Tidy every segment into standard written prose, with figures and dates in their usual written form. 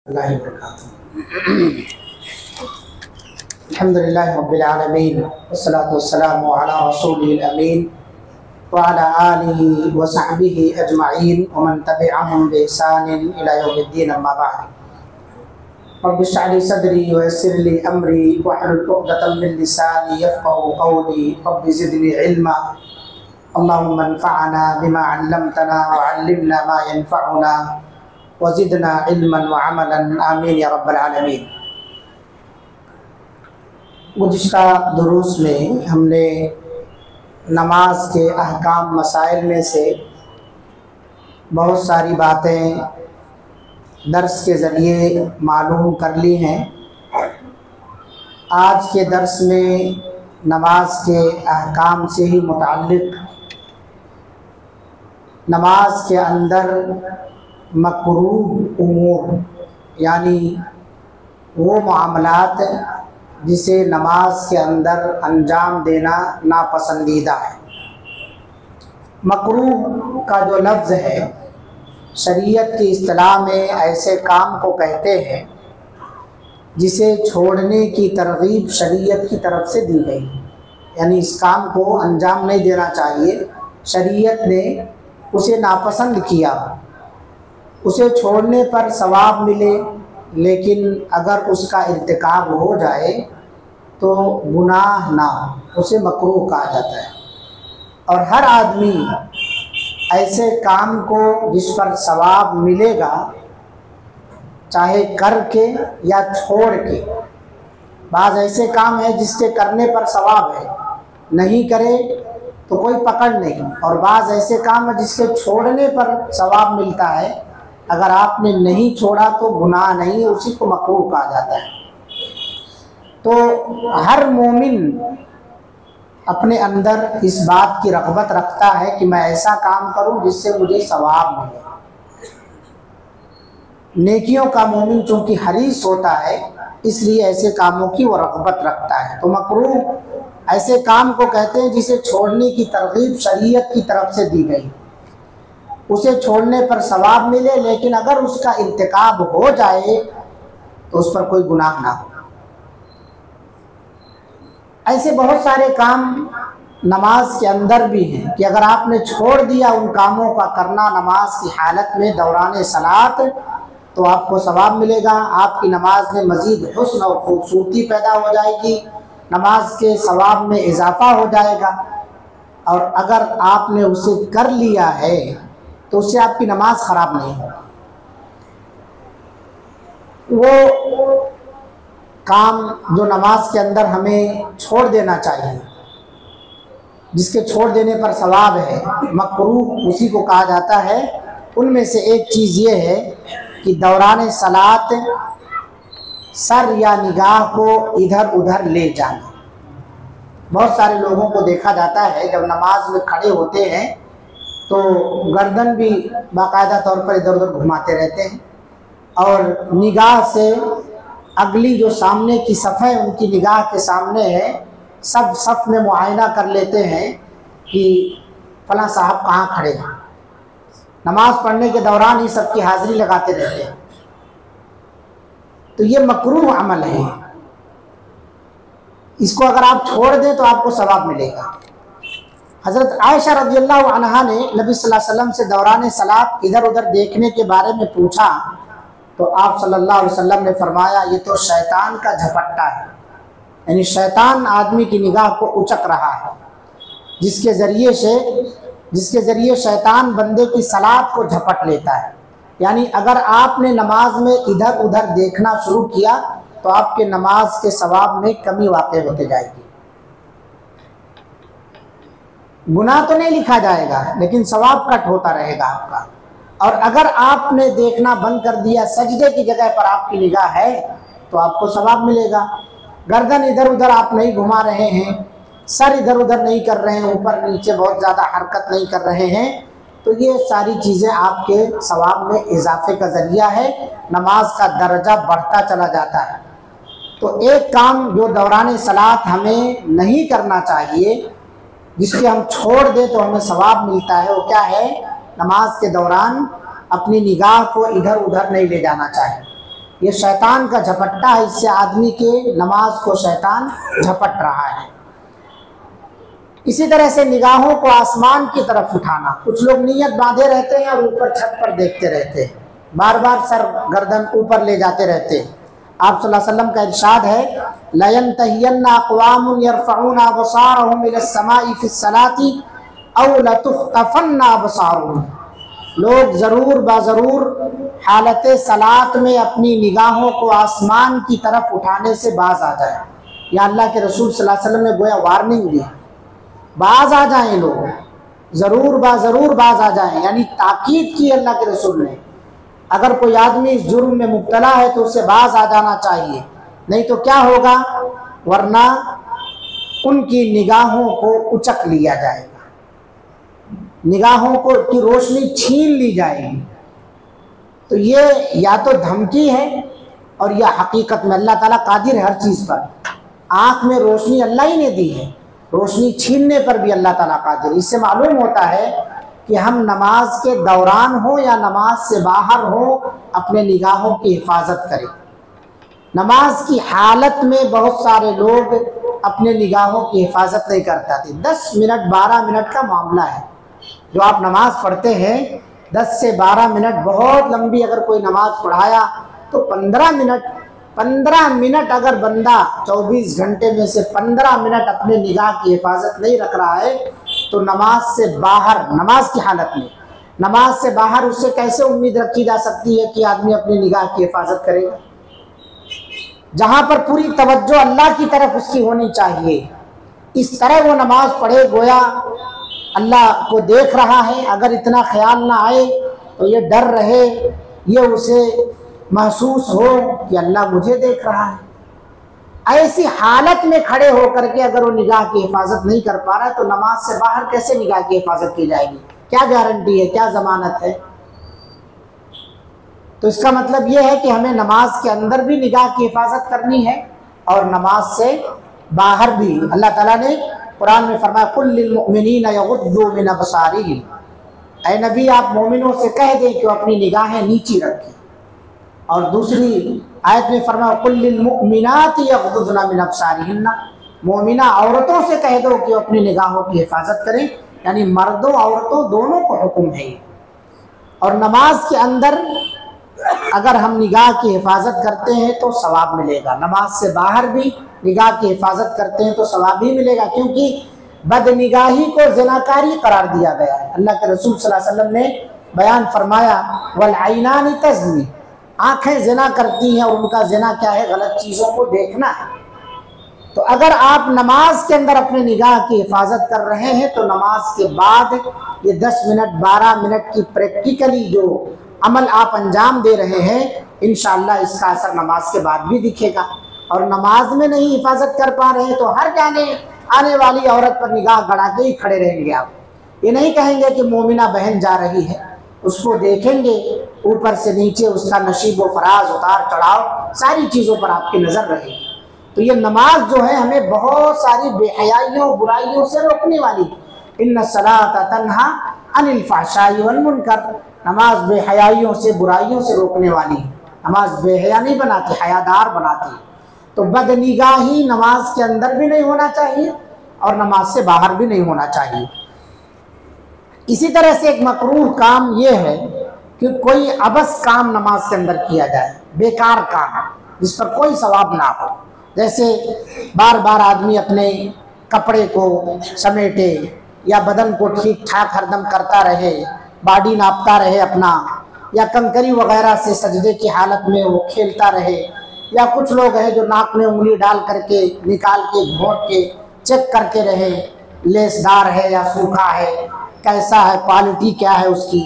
अल्हम्दुलिल्लाहि रब्बिल आलमीन वस्सलातु वस्सलामु अला रसूलिल अमीन व अला आलिहि व सहबिहि अजमईन व मन तबिअहुम बि ihsaनिन इला यौमिद्दीन अम्मा बअद। रब्बि इश्रह ली सदरी व यस्सिर ली अमरी वहलुल उक़दतम मिन लिसानी यफ़क़हू क़ौली रब्बि ज़िदनी इल्मा अल्लाहुम्मा अन्फ़अना बिमा अल्लमतना व अल्लिमना मा यनफ़अुना वज़िदना इल्मन व अमलन आमीन या रब्बल आलमीन। गुज़िश्ता दुरूस में हमने नमाज के अहकाम मसाइल में से बहुत सारी बातें दर्स के ज़रिए मालूम कर ली हैं। आज के दर्स में नमाज के अहकाम से ही मुताल्लिक़ नमाज के अंदर मकरूह उमूर यानी वो मामलात जिसे नमाज के अंदर अंजाम देना नापसंदीदा है। मकरूह का जो लफ्ज़ है शरीयत की इस्तिलाह में ऐसे काम को कहते हैं जिसे छोड़ने की तरगीब शरीयत की तरफ से दी गई, यानी इस काम को अंजाम नहीं देना चाहिए, शरीयत ने उसे नापसंद किया, उसे छोड़ने पर सवाब मिले लेकिन अगर उसका इर्तिकाब हो जाए तो गुनाह ना हो, उसे मकरूह कहा जाता है। और हर आदमी ऐसे काम को जिस पर सवाब मिलेगा चाहे करके या छोड़ के, बाज़ ऐसे काम है जिसके करने पर सवाब है, नहीं करे तो कोई पकड़ नहीं, और बाज़ ऐसे काम है जिसके छोड़ने पर सवाब मिलता है, अगर आपने नहीं छोड़ा तो गुनाह नहीं, उसी को मकरूह कहा जाता है। तो हर मोमिन अपने अंदर इस बात की रग़बत रखता है कि मैं ऐसा काम करूं जिससे मुझे सवाब मिले। नेकियों का मोमिन चूँकि हरीस होता है इसलिए ऐसे कामों की वो रग़बत रखता है। तो मकरूह ऐसे काम को कहते हैं जिसे छोड़ने की तरगीब शरीयत की तरफ से दी गई, उसे छोड़ने पर सवाब मिले लेकिन अगर उसका इर्तिकाब हो जाए तो उस पर कोई गुनाह ना हो। ऐसे बहुत सारे काम नमाज के अंदर भी हैं कि अगर आपने छोड़ दिया उन कामों का करना नमाज की हालत में दौरान सलात तो आपको सवाब मिलेगा, आपकी नमाज में मज़ीद हुस्न और खूबसूरती पैदा हो जाएगी, नमाज के सवाब में इजाफ़ा हो जाएगा। और अगर आपने उसे कर लिया है तो उससे आपकी नमाज ख़राब नहीं होगी। वो काम जो नमाज के अंदर हमें छोड़ देना चाहिए, जिसके छोड़ देने पर सवाब है, मकरूह उसी को कहा जाता है। उनमें से एक चीज़ ये है कि दौरान सलात सर या निगाह को इधर उधर ले जाना। बहुत सारे लोगों को देखा जाता है जब नमाज में खड़े होते हैं तो गर्दन भी बाकायदा तौर पर इधर उधर घुमाते रहते हैं और निगाह से अगली जो सामने की सफ़ है उनकी निगाह के सामने है, सब सफ़ में मुआयना कर लेते हैं कि फ़लाँ साहब कहाँ खड़े हैं। नमाज पढ़ने के दौरान ही सबकी हाज़िरी लगाते रहते हैं। तो ये मकरूह अमल है, इसको अगर आप छोड़ दें तो आपको सवाब मिलेगा। हज़रत आयशा रज़ियल्लाहु अन्हा ने नबी सल्लल्लाहु अलैहि वसल्लम से दौरान सलात इधर उधर देखने के बारे में पूछा तो आप सल्लल्लाहु अलैहि वसल्लम ने फरमाया ये तो शैतान का झपट्टा है, यानी शैतान आदमी की निगाह को उचक रहा है, जिसके ज़रिए शैतान बंदे की सलात को झपट लेता है। यानी अगर आपने नमाज में इधर उधर देखना शुरू किया तो आपके नमाज के सवाब में कमी वाक़ई होते जाएगी। गुनाह तो नहीं लिखा जाएगा लेकिन सवाब कट होता रहेगा आपका। और अगर आपने देखना बंद कर दिया, सजदे की जगह पर आपकी निगाह है तो आपको सवाब मिलेगा। गर्दन इधर उधर आप नहीं घुमा रहे हैं, सर इधर उधर नहीं कर रहे हैं, ऊपर नीचे बहुत ज़्यादा हरकत नहीं कर रहे हैं, तो ये सारी चीज़ें आपके सवाब में इजाफे का ज़रिया है, नमाज का दर्जा बढ़ता चला जाता है। तो एक काम जो दौरान सलात हमें नहीं करना चाहिए, जिसके हम छोड़ दें तो हमें सवाब मिलता है, वो क्या है? नमाज के दौरान अपनी निगाह को इधर उधर नहीं ले जाना चाहिए। ये शैतान का झपट्टा है, इससे आदमी के नमाज को शैतान झपट रहा है। इसी तरह से निगाहों को आसमान की तरफ उठाना। कुछ लोग नियत बांधे रहते हैं और ऊपर छत पर देखते रहते हैं, बार बार सर गर्दन ऊपर ले जाते रहते हैं। आप सल्लल्लाहु अलैहि वसल्लम का इरशाद है, लयंतहियन्ना अक़वामुन यरफ़ऊना अबसारहुम इलस्समाई फ़िस्सलाति औ लतुख़्तफ़न्ना अबसारुहुम। लोग ज़रूर बाज़रूर हालत सलात में अपनी निगाहों को आसमान की तरफ उठाने से बाज आ जाए। या अल्लाह के रसूल सल्लल्लाहु अलैहि वसल्लम ने गोया वार्निंग दी, बाज आ जाएं लोग, ज़रूर बाज़रूर बाज आ जाएं, यानी ताकीद की अल्लाह के रसूल ने। अगर कोई आदमी इस जुर्म में मुब्तला है तो उसे बाज आ जाना चाहिए, नहीं तो क्या होगा, वरना उनकी निगाहों को उचक लिया जाएगा, निगाहों को की रोशनी छीन ली जाएगी। तो ये या तो धमकी है और या हकीकत में अल्लाह ताला कादिर है हर चीज़ पर। आँख में रोशनी अल्लाह ही ने दी है, रोशनी छीनने पर भी अल्लाह ताला कादिर। इससे मालूम होता है कि हम नमाज के दौरान हो या नमाज से बाहर हो, अपने निगाहों की हिफाजत करें। नमाज की हालत में बहुत सारे लोग अपने निगाहों की हिफाजत नहीं करते थे। 10 मिनट 12 मिनट का मामला है जो आप नमाज पढ़ते हैं, 10 से 12 मिनट बहुत लंबी। अगर कोई नमाज पढ़ाया तो 15 मिनट अगर बंदा 24 घंटे में से 15 मिनट अपने निगाह की हिफाजत नहीं रख रहा है तो नमाज से बाहर, नमाज की हालत में नमाज से बाहर उससे कैसे उम्मीद रखी जा सकती है कि आदमी अपनी निगाह की हिफाजत करेगा। जहाँ पर पूरी तवज्जो अल्लाह की तरफ उसकी होनी चाहिए, इस तरह वो नमाज पढ़े गोया अल्लाह को देख रहा है। अगर इतना ख्याल ना आए तो ये डर रहे, ये उसे महसूस हो कि अल्लाह मुझे देख रहा है। ऐसी हालत में खड़े होकर के अगर वो निगाह की हिफाजत नहीं कर पा रहा है तो नमाज से बाहर कैसे निगाह की हिफाजत की जाएगी? क्या गारंटी है, क्या जमानत है? तो इसका मतलब ये है कि हमें नमाज के अंदर भी निगाह की हिफाजत करनी है और नमाज से बाहर भी। अल्लाह ताला ने कुरान में फरमाया, कुल लिल मुमिनीना यगुद्दू मिन अबसारिहिम। ऐ नबी, आप मोमिनों से कह दें कि वो अपनी निगाहें नीची रखें। और दूसरी आयत में फरमाया, कुल लिल मुमिनाति यगुद्दुना मिन अबसारिहिन्ना। मोमिना औरतों से कह दो कि वो अपनी निगाहों की हिफाजत करें, यानी मर्दों औरतों दोनों को हुक्म है। और नमाज के अंदर अगर हम निगाह की हिफाजत करते हैं तो सवाब मिलेगा, नमाज से बाहर भी निगाह की हिफाजत करते हैं तो सवाब भी मिलेगा, क्योंकि बदनिगाही को ज़िनाकारी करार दिया गया है। अल्लाह के रसूल सल्लल्लाहु अलैहि वसल्लम ने बयान फरमाया, वल ऐनानी तज़नी, आँखें ज़िना करती हैं और उनका ज़िना क्या है? गलत चीज़ों को देखना है। तो अगर आप नमाज के अंदर अपने निगाह की हिफाजत कर रहे हैं तो नमाज के बाद ये 10 मिनट 12 मिनट की प्रैक्टिकली जो अमल आप अंजाम दे रहे हैं, इंशाअल्लाह इसका असर नमाज के बाद भी दिखेगा। और नमाज में नहीं हिफाजत कर पा रहे हैं तो हर जाने आने वाली औरत पर निगाह गड़ा के ही खड़े रहेंगे। आप ये नहीं कहेंगे कि मोमिना बहन जा रही है, उसको देखेंगे ऊपर से नीचे, उसका नशीब व फराज, उतार चढ़ाव, सारी चीज़ों पर आपकी नज़र रहेगी। तो ये नमाज जो है हमें बहुत सारी बेहयाइयों बुराइयों से रोकने वाली। इन्ना सलाता तन्हा अनिल फहशाई वल मुनकर, नमाज बेहयाइयों से बुराइयों से रोकने वाली। नमाज बेहया नहीं बनाती, हयादार बनाती। तो बदनिगाही नमाज के अंदर भी नहीं होना चाहिए और नमाज से बाहर भी नहीं होना चाहिए। इसी तरह से एक मकरूह काम ये है कि कोई अबस काम नमाज के अंदर किया जाए, बेकार काम जिस पर कोई सवाब ना हो। जैसे बार बार आदमी अपने कपड़े को समेटे या बदन को ठीक ठाक हरदम करता रहे, बॉडी नापता रहे अपना, या कंकरी वगैरह से सजदे की हालत में वो खेलता रहे, या कुछ लोग हैं जो नाक में उंगली डाल करके निकाल के घोंट के चेक करते रहे, लेसदार है या सूखा है, कैसा है, क्वालिटी क्या है उसकी,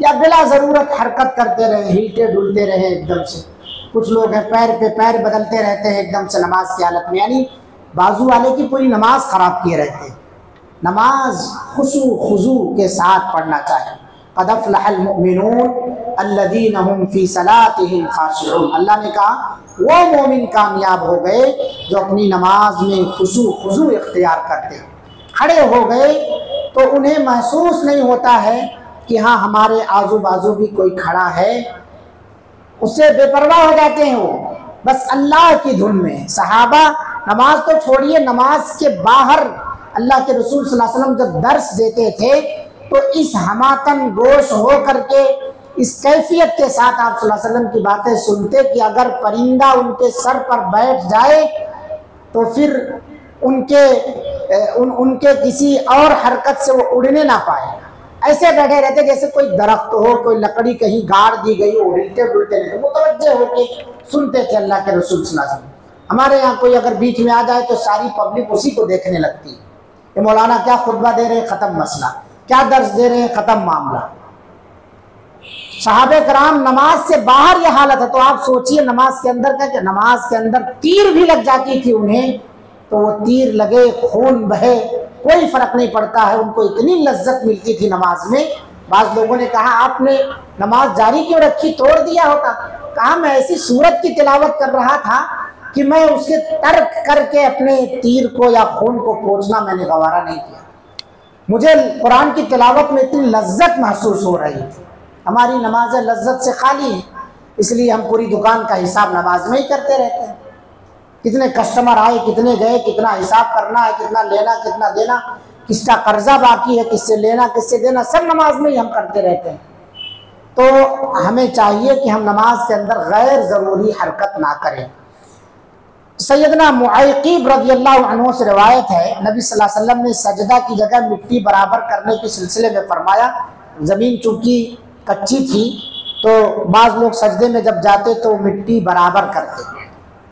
या बिला ज़रूरत हरकत करते रहे, हिलते डुलते रहे एकदम से। कुछ लोग हैं पैर पे पैर बदलते रहते हैं एकदम से नमाज की हालत में, यानी बाजू वाले की पूरी नमाज ख़राब किए रहते हैं। नमाज खुशू खुजू के साथ पढ़ना चाहिए। क़द अफ़लहल मुमिनून अल्लज़ीना हुम फ़ी सलातिहिम ख़ाशिऊन। अल्लाह ने कहा वो मोमिन कामयाब हो गए जो अपनी नमाज में खुशू खुजू इख्तियार करते हैं। खड़े हो गए तो उन्हें महसूस नहीं होता है कि हाँ हमारे आजू बाजू भी कोई खड़ा है, उससे बेपरवाह हो जाते हैं, वो बस अल्लाह की धुन में। सहाबा नमाज तो छोड़िए, नमाज के बाहर अल्लाह के रसूल सल्लल्लाहु अलैहि वसल्लम जब दर्स देते थे तो इस हमातन गोश हो करके, इस कैफियत के साथ आप सल्लल्लाहु अलैहि वसल्लम की बातें सुनते कि अगर परिंदा उनके सर पर बैठ जाए तो फिर उनके किसी और हरकत से वो उड़ने ना पाए। ऐसे बैठे रहते जैसे कोई दरख्त हो, कोई लकड़ी कहीं गाड़ दी गई हो, हिलते डुलते रहते, मुतवज्जे होके सुनते थे अल्लाह के रसूल सल्लल्लाहु अलैहि वसल्लम। हमारे यहाँ कोई अगर बीच में आ जाए तो सारी पब्लिक उसी को देखने लगती है। ये मौलाना क्या खुतबा दे रहे हैं, ख़त्म मसला, क्या दर्स दे रहे हैं, ख़त्म मामला। सहाबे कराम नमाज से बाहर ये हालत है, तो आप सोचिए नमाज के अंदर क्या, नमाज के अंदर तीर भी लग जाती थी उन्हें, तो वो तीर लगे, खून बहे, कोई फर्क नहीं पड़ता है, उनको इतनी लज्जत मिलती थी नमाज में। बाज़ लोगों ने कहा आपने नमाज जारी क्यों रखी, तोड़ दिया होता। कहा मैं ऐसी सूरत की तिलावत कर रहा था कि मैं उसके तर्क करके अपने तीर को या खून को पोंछना मैंने गवारा नहीं किया। मुझे कुरान की तिलावत में इतनी लज्जत महसूस हो रही थी। हमारी नमाजें लज्जत से खाली हैं, इसलिए हम पूरी दुकान का हिसाब नमाज में ही करते रहते हैं। कितने कस्टमर आए, कितने गए, कितना हिसाब करना है, कितना लेना, कितना देना, किसका कर्जा बाकी है, किससे लेना, किससे देना, सब नमाज में ही हम करते रहते हैं। तो हमें चाहिए कि हम नमाज के अंदर गैर ज़रूरी हरकत ना करें। सैयदना मुअक्किब रज़ियल्लाहु अन्हु से रिवायत है, नबी सल्लल्लाहु अलैहि वसल्लम ने सजदा की जगह मिट्टी बराबर करने के सिलसिले में फरमाया। ज़मीन चूँकि कच्ची थी तो बाज़ लोग सजदे में जब जाते तो मिट्टी बराबर करते,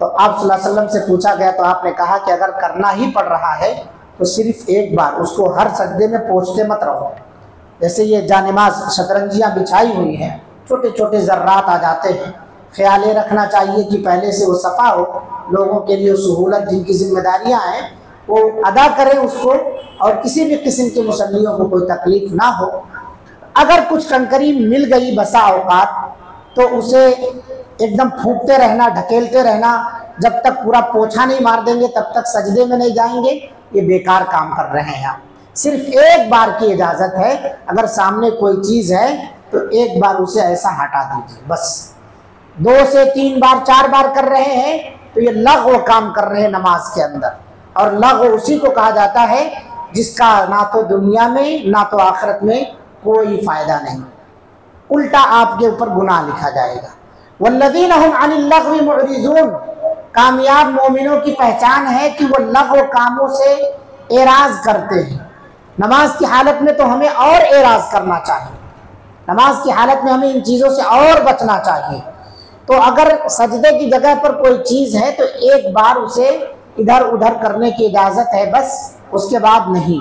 तो आप सल्लल्लाहु अलैहि वसल्लम से पूछा गया तो आपने कहा कि अगर करना ही पड़ रहा है तो सिर्फ एक बार, उसको हर सजदे में पोंछते मत रहो। जैसे ये जानिमाज शतरंजियाँ बिछाई हुई हैं, छोटे छोटे ज़र्रात आ जाते हैं, ख्याल ये रखना चाहिए कि पहले से वो सफ़ा हो, लोगों के लिए सहूलत, जिनकी जिम्मेदारियाँ हैं वो अदा करें उसको, और किसी भी किस्म के मुसल्लियों को कोई तकलीफ़ ना हो। अगर कुछ कंकरी मिल गई बसा औकात तो उसे एकदम फूंकते रहना, ढकेलते रहना, जब तक पूरा पोछा नहीं मार देंगे तब तक सजदे में नहीं जाएंगे। ये बेकार काम कर रहे हैं आप। सिर्फ एक बार की इजाज़त है, अगर सामने कोई चीज़ है तो एक बार उसे ऐसा हटा दीजिए बस। 2 से 3 बार 4 बार कर रहे हैं तो ये लग़्व काम कर रहे हैं नमाज के अंदर, और लग़्व उसी को कहा जाता है जिसका ना तो दुनिया में ना तो आखिरत में कोई फ़ायदा नहीं, उल्टा आपके ऊपर गुनाह लिखा जाएगा। वल्लज़ीना हुम अनिल लग़्वी मुअरिज़ून, कामयाब मोमिनों की पहचान है कि वो लग़्व कामों से एराज़ करते हैं। नमाज की हालत में तो हमें और एराज़ करना चाहिए, नमाज की हालत में हमें इन चीज़ों से और बचना चाहिए। तो अगर सजदे की जगह पर कोई चीज़ है तो एक बार उसे इधर उधर करने की इजाज़त है बस, उसके बाद नहीं।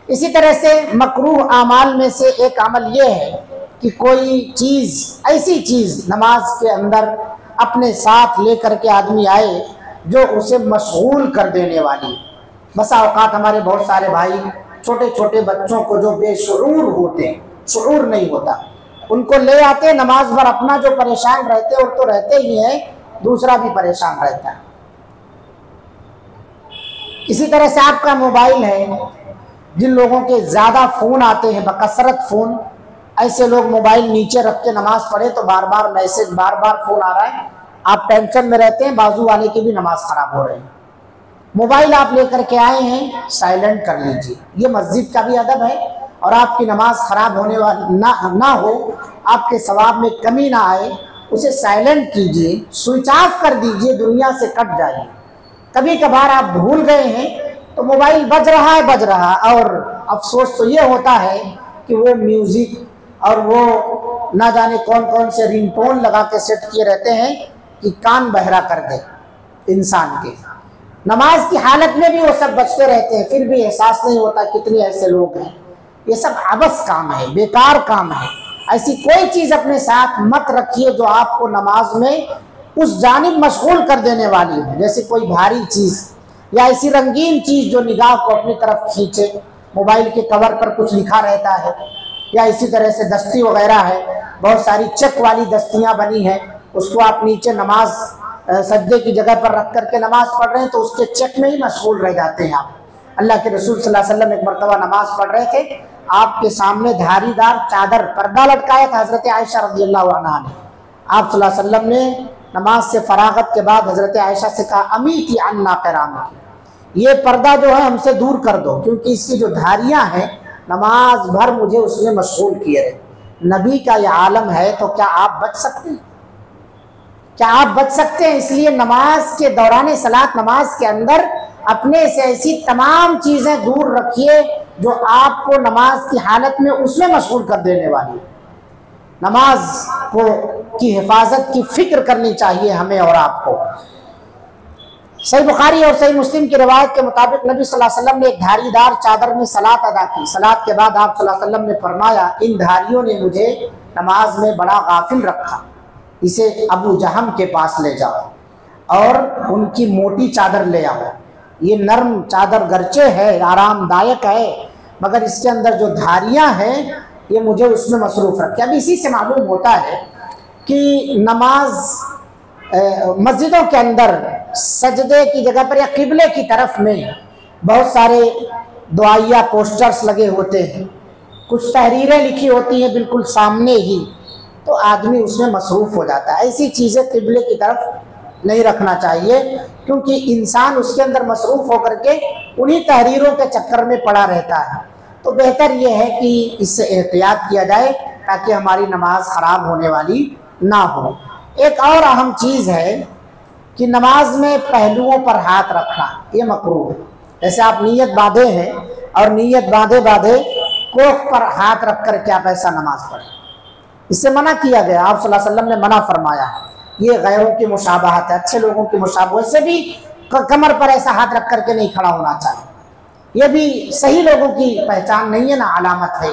इसी तरह से मकरूह आमाल में से एक अमल ये है कि कोई चीज़, ऐसी चीज़ नमाज के अंदर अपने साथ ले करके आदमी आए जो उसे मशगूल कर देने वाली। बसा औकात हमारे बहुत सारे भाई छोटे छोटे बच्चों को जो बेशुरूर होते हैं, शुरूर नहीं होता, उनको ले आते नमाज भर, अपना जो परेशान रहते और तो रहते ही हैं, दूसरा भी परेशान रहता है। इसी तरह से आपका मोबाइल है, जिन लोगों के ज़्यादा फ़ोन आते हैं, बकसरत फ़ोन, ऐसे लोग मोबाइल नीचे रख के नमाज पढ़े तो बार बार मैसेज, बार बार फ़ोन आ रहा है, आप टेंशन में रहते हैं, बाजू वाले की भी नमाज ख़राब हो रही है। मोबाइल आप लेकर के आए हैं, साइलेंट कर लीजिए, ये मस्जिद का भी अदब है, और आपकी नमाज ख़राब होने वाली ना हो, आपके सवाब में कमी ना आए, उसे साइलेंट कीजिए, स्विच ऑफ कर दीजिए, दुनिया से कट जाइए। कभी कभार आप भूल गए हैं तो मोबाइल बज रहा, और अफसोस तो ये होता है कि वो म्यूज़िक और वो ना जाने कौन कौन से रिंगटोन लगा के सेट किए रहते हैं कि कान बहरा कर दे इंसान के। नमाज की हालत में भी वो सब बचते रहते हैं, फिर भी एहसास नहीं होता कितने ऐसे लोग हैं। ये सब अबस काम है, बेकार काम है। ऐसी कोई चीज़ अपने साथ मत रखिए जो आपको नमाज में उस जानिब मशगूल कर देने वाली हो, जैसे कोई भारी चीज़ या ऐसी रंगीन चीज़ जो निगाह को अपनी तरफ खींचे। मोबाइल के कवर पर कुछ लिखा रहता है, या इसी तरह से दस्ती वगैरह है, बहुत सारी चेक वाली दस्तियाँ बनी हैं, उसको आप नीचे नमाज सज्जे की जगह पर रख करके नमाज पढ़ रहे हैं तो उसके चेक में ही मशगूल रह जाते हैं आप। अल्लाह के रसूल सल्लल्लाहु अलैहि वसल्लम एक मरतबा नमाज पढ़ रहे थे, आपके सामने धारीदार चादर पर्दा लटकाया था हज़रत आयशा रज़ियल्लाहु अन्हा ने। आप सल्लल्लाहु अलैहि वसल्लम ने नमाज से फरागत के बाद हज़रत आयशा से कहा, अमीती अन्ना क़िराम, ये पर्दा जो है हमसे दूर कर दो, क्योंकि इसकी जो धारियाँ हैं नमाज भर मुझे उसमें मशगूल किए रहे। नबी का ये आलम है, तो क्या आप बच सकते हैं? क्या आप बच सकते हैं? इसलिए नमाज के दौरान सलात, नमाज के अंदर अपने से ऐसी तमाम चीज़ें दूर रखिए जो आपको नमाज की हालत में उसमें मशगूल कर देने वाली। नमाज को की हिफाजत की फ़िक्र करनी चाहिए हमें और आपको। सही बुखारी और सही मुस्लिम की रिवायत के मुताबिक नबी सल्लल्लाहु अलैहि वसल्लम ने एक धारीदार चादर में सलात अदा की। सलात के बाद आप सल्लल्लाहु अलैहि वसल्लम ने फरमाया, इन धारियों ने मुझे नमाज में बड़ा गाफिल रखा, इसे अबू जहम के पास ले जाओ और उनकी मोटी चादर ले आओ। ये नरम चादर गर्चे है, आरामदायक है, मगर इसके अंदर जो धारियाँ हैं ये मुझे उसमें मसरूफ़ रखे। अब इसी से मालूम होता है कि नमाज मस्जिदों के अंदर सजदे की जगह पर या किबले की तरफ में बहुत सारे दुआइया पोस्टर्स लगे होते हैं, कुछ तहरीरें लिखी होती हैं बिल्कुल सामने ही, तो आदमी उसमें मसरूफ़ हो जाता है। ऐसी चीज़ें किबले की तरफ नहीं रखना चाहिए, क्योंकि इंसान उसके अंदर मसरूफ़ होकर के उन्हीं तहरीरों के चक्कर में पड़ा रहता है। तो बेहतर यह है कि इससे एहतियात किया जाए ताकि हमारी नमाज ख़राब होने वाली ना हो। एक और अहम चीज़ है कि नमाज में पहलुओं पर हाथ रखना ये मकरूह है। जैसे आप नीयत बांधे हैं और नीयत बांधे बांधे कोख पर हाथ रख कर के आप ऐसा नमाज पढ़ें, इससे मना किया गया। आप सल्लल्लाहु अलैहि वसल्लम ने मना फरमाया है। ये गैरों की मुशाबहत है, अच्छे लोगों की मुशाबहत से भी कमर पर ऐसा हाथ रख करके नहीं खड़ा होना चाहिए। ये भी सही लोगों की पहचान नहीं है, ना अलामत है।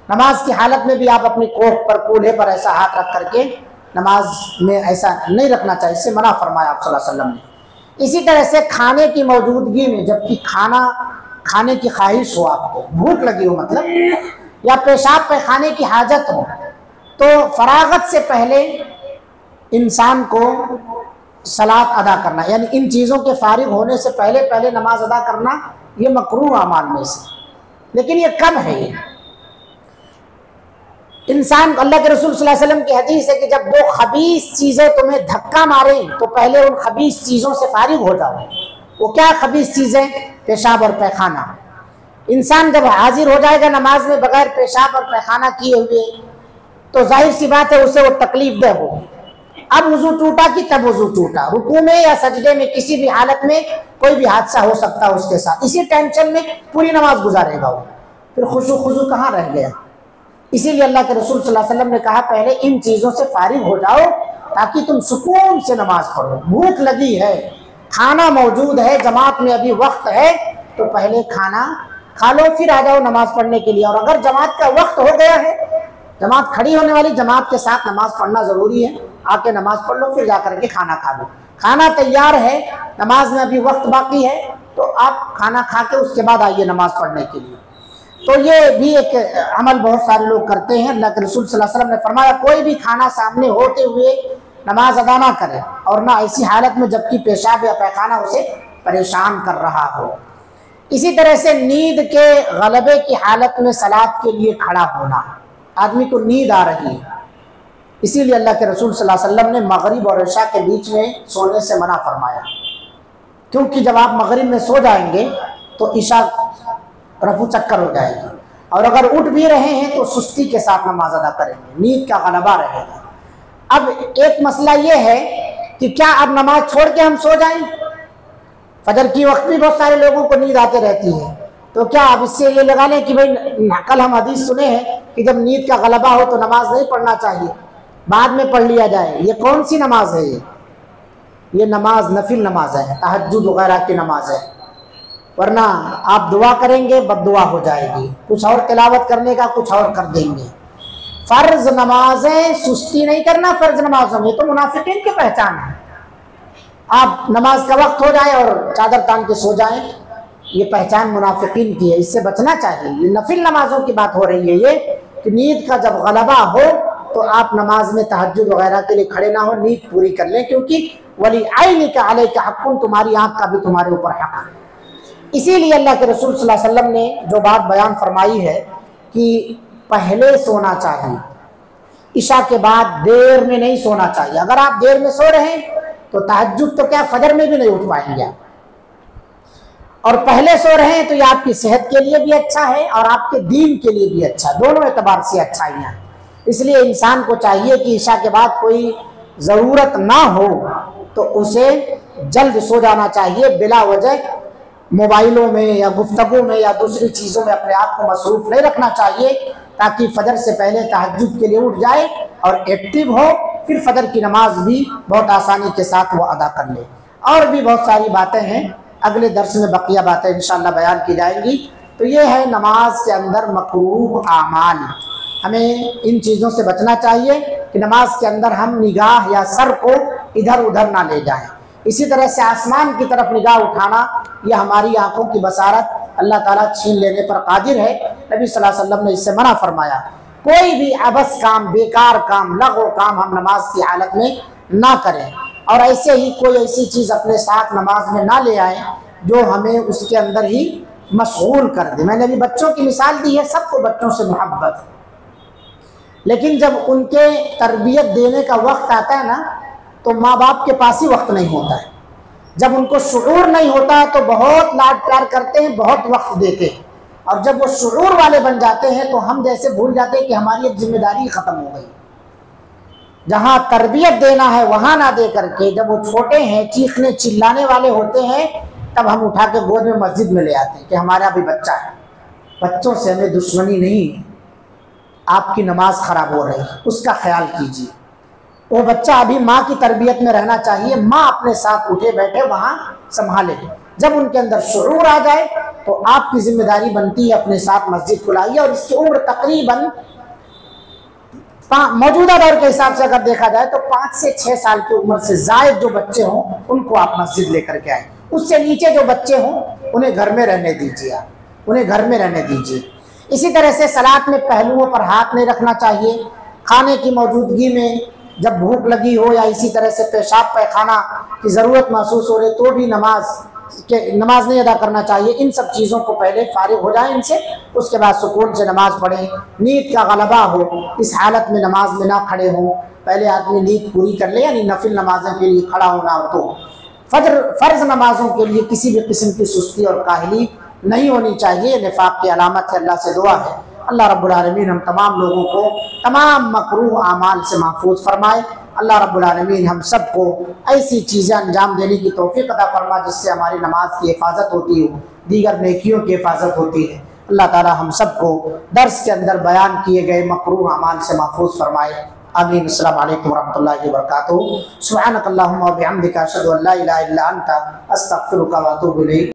नमाज की हालत में भी आप अपनी कोख पर, कूल्हे पर ऐसा हाथ रख करके नमाज में ऐसा नहीं रखना चाहिए, इससे मना फरमाया आप सल्लल्लाहु अलैहि वसल्लम ने। इसी तरह से खाने की मौजूदगी में, जबकि खाना खाने की ख्वाहिश हो, आपको भूख लगी हो मतलब, या पेशाब पैखाने की हाजत हो, तो फरागत से पहले इंसान को सलात अदा करना, यानी इन चीज़ों के फारिग होने से पहले पहले नमाज अदा करना, ये मकरूह अमाल में से। लेकिन ये कम है। ये इंसान, अल्लाह के रसूल सल्लल्लाहु अलैहि वसल्लम की हदीस है कि जब दो खबीस चीज़ें तुम्हें धक्का मारें तो पहले उन खबीस चीज़ों से फारिग हो जाओ। वो क्या खबीस चीज़ें? पेशाब और पैखाना। इंसान जब हाजिर हो जाएगा नमाज में बगैर पेशाब और पैखाना किए हुए, तो जाहिर सी बात है उसे वो तकलीफ दे हो। अब वुजू टूटा कि तब वुजू टूटा, रुकू में या सजदे में, किसी भी हालत में कोई भी हादसा हो सकता है उसके साथ। इसी टेंशन में पूरी नमाज गुजारेगा वो, फिर खुशू कहाँ रह गया। इसीलिए अल्लाह के रसूल सल्लल्लाहु अलैहि वसल्लम ने कहा, पहले इन चीज़ों से फारिग हो जाओ ताकि तुम सुकून से नमाज पढ़ो। भूख लगी है, खाना मौजूद है, जमात में अभी वक्त है, तो पहले खाना खा लो, फिर आ जाओ नमाज पढ़ने के लिए। और अगर जमात का वक्त हो गया है, जमात खड़ी होने वाली, जमात के साथ नमाज पढ़ना ज़रूरी है, आके नमाज पढ़ लो, फिर जा कर के खाना खा लो। खाना तैयार है, नमाज में अभी वक्त बाकी है, तो आप खाना खा के उसके बाद आइए नमाज पढ़ने के लिए। तो ये भी एक अमल बहुत सारे लोग करते हैं। अल्लाह के रसूल सल्लल्लाहु अलैहि वसल्लम ने फरमाया, कोई भी खाना सामने होते हुए नमाज अदा ना करे, और ना ऐसी हालत में जबकि पेशाब या पैखाना उसे परेशान कर रहा हो। इसी तरह से नींद के गलबे की हालत में सलात के लिए खड़ा होना। आदमी को नींद आ रही है, इसीलिए अल्लाह के रसूल सल्लल्लाहु अलैहि वसल्लम ने मगरिब और इशा के बीच में सोने से मना फरमाया, क्योंकि जब आप मगरिब में सो जाएंगे तो इशा रफू चक्कर हो जाएगी, और अगर उठ भी रहे हैं तो सुस्ती के साथ नमाज अदा करेंगे, नींद का गलबा रहेगा। अब एक मसला ये है कि क्या अब नमाज छोड़ के हम सो जाएं? फजर की वक्त भी बहुत सारे लोगों को नींद आते रहती है, तो क्या अब इससे ये लगा लें कि भाई कल हम हदीस सुने हैं कि जब नींद का गलबा हो तो नमाज नहीं पढ़ना चाहिए, बाद में पढ़ लिया जाए। ये कौन सी नमाज है? ये नमाज नफिल नमाज है, तहज्जुद वगैरह की नमाज है। वरना आप दुआ करेंगे बद्दुआ हो जाएगी, कुछ और तिलावत करने का कुछ और कर देंगे। फ़र्ज नमाजें सुस्ती नहीं करना, फ़र्ज नमाजों में तो मुनाफिकीन की पहचान है। आप नमाज का वक्त हो जाए और चादर तान के सो जाएं, ये पहचान मुनाफिकीन की है, इससे बचना चाहिए। ये नफिल नमाजों की बात हो रही है, ये कि नींद का जब गलबा हो तो आप नमाज में तहज्जुद वगैरह के लिए खड़े ना हो, नींद पूरी कर लें, क्योंकि वली आईन का अलैका हक़्क़ुन, तुम्हारी आँख का भी तुम्हारे ऊपर हक़ है। इसीलिए अल्लाह के रसूल सल्लल्लाहु अलैहि वसल्लम ने जो बात बयान फरमाई है कि पहले सोना चाहिए, इशा के बाद देर में नहीं सोना चाहिए। अगर आप देर में सो रहे हैं तो तहज्जुद तो क्या फजर में भी नहीं उठ पाएंगे आप। और पहले सो रहे हैं तो ये आपकी सेहत के लिए भी अच्छा है और आपके दीन के लिए भी अच्छा, दोनों एतबार से अच्छाइयाँ। इसलिए इंसान को चाहिए कि ईशा के बाद कोई ज़रूरत ना हो तो उसे जल्द सो जाना चाहिए, बिला वजह मोबाइलों में या गुफ्तगू में या दूसरी चीज़ों में अपने आप को मसरूफ़ नहीं रखना चाहिए, ताकि फजर से पहले तहज्जुद के लिए उठ जाए और एक्टिव हो, फिर फजर की नमाज भी बहुत आसानी के साथ वो अदा कर ले। और भी बहुत सारी बातें हैं, अगले दर्स में बकिया बातें इंशाअल्लाह बयान की जाएंगी। तो ये है नमाज के अंदर मकरूह आमाल, हमें इन चीज़ों से बचना चाहिए कि नमाज के अंदर हम निगाह या सर को इधर उधर ना ले जाएं। इसी तरह से आसमान की तरफ निगाह उठाना, यह हमारी आंखों की बसारत अल्लाह ताला छीन लेने पर कादिर है। नबी सल्लल्लाहु अलैहि वसल्लम ने इससे मना फरमाया। कोई भी अबस काम, बेकार काम, लग़ो काम हम नमाज की हालत में ना करें, और ऐसे ही कोई ऐसी चीज़ अपने साथ नमाज में ना ले आए जो हमें उसके अंदर ही मशगूल कर दे। मैंने अभी बच्चों की मिसाल दी है, सबको बच्चों से मोहब्बत, लेकिन जब उनके तरबियत देने का वक्त आता है ना तो माँ बाप के पास ही वक्त नहीं होता है। जब उनको शुऊर नहीं होता है तो बहुत लाड प्यार करते हैं, बहुत वक्त देते हैं, और जब वो शुऊर वाले बन जाते हैं तो हम जैसे भूल जाते हैं कि हमारी एक जिम्मेदारी ख़त्म हो गई। जहाँ तरबियत देना है वहाँ ना दे करके, जब वो छोटे हैं चीखने चिल्लाने वाले होते हैं तब हम उठा के गोद में मस्जिद में ले आते हैं कि हमारा भी बच्चा है। बच्चों से हमें दुश्मनी नहीं है, आपकी नमाज ख़राब हो रही है, उसका ख्याल कीजिए। वो बच्चा अभी माँ की तरबियत में रहना चाहिए, माँ अपने साथ उठे बैठे वहाँ संभाले। जब उनके अंदर शुरूर आ जाए तो आपकी जिम्मेदारी बनती है अपने साथ मस्जिद को लाइए। और इसकी उम्र तकरीबन मौजूदा दौर के हिसाब से अगर देखा जाए तो 5 से 6 साल की उम्र से जायद जो बच्चे हों उनको आप मस्जिद लेकर के आए। उससे नीचे जो बच्चे हों उन्हें घर में रहने दीजिए, आप उन्हें घर में रहने दीजिए। इसी तरह से सलात में पहलुओं पर हाथ नहीं रखना चाहिए। खाने की मौजूदगी में जब भूख लगी हो या इसी तरह से पेशाब पैखाना की ज़रूरत महसूस हो रही तो भी नमाज नहीं अदा करना चाहिए। इन सब चीज़ों को पहले फारिग हो जाए इनसे, उसके बाद सुकून से नमाज पढ़ें। नींद का गलबा हो, इस हालत में नमाज में ना खड़े हों, पहले आदमी नींद पूरी कर ले, यानी नफिल नमाजों के लिए खड़ा होना हो तो फ़र्ज़ नमाजों के लिए किसी भी किस्म की सुस्ती और काहली नहीं होनी चाहिए। निफाक की अलामत है। अल्लाह से दुआ है अल्लाह रब्बुल आलमीन हम तमाम लोगों को तमाम मकरूह आमाल से महफूज फरमाए। अल्लाह रब्बुल आलमीन हम सबको ऐसी चीज़ें अंजाम देने की तौफीक अता फरमा जिससे हमारी नमाज की हिफाजत होती हो, दीगर नेकियों की हिफाजत होती है। अल्लाह ताला हम सबको दर्स के अंदर बयान किए गए मकरूह आमाल से महफूज फरमाए। आमीन। अस्सलामु अलैकुम वरहमतुल्लाहि वबरकातुहू। सुब्हानकल्लाहुम्मा व बिहम्दिका अशहदु अल्ला इलाहा इल्ला अंता अस्तगफिरुका व अतूबु इलैक।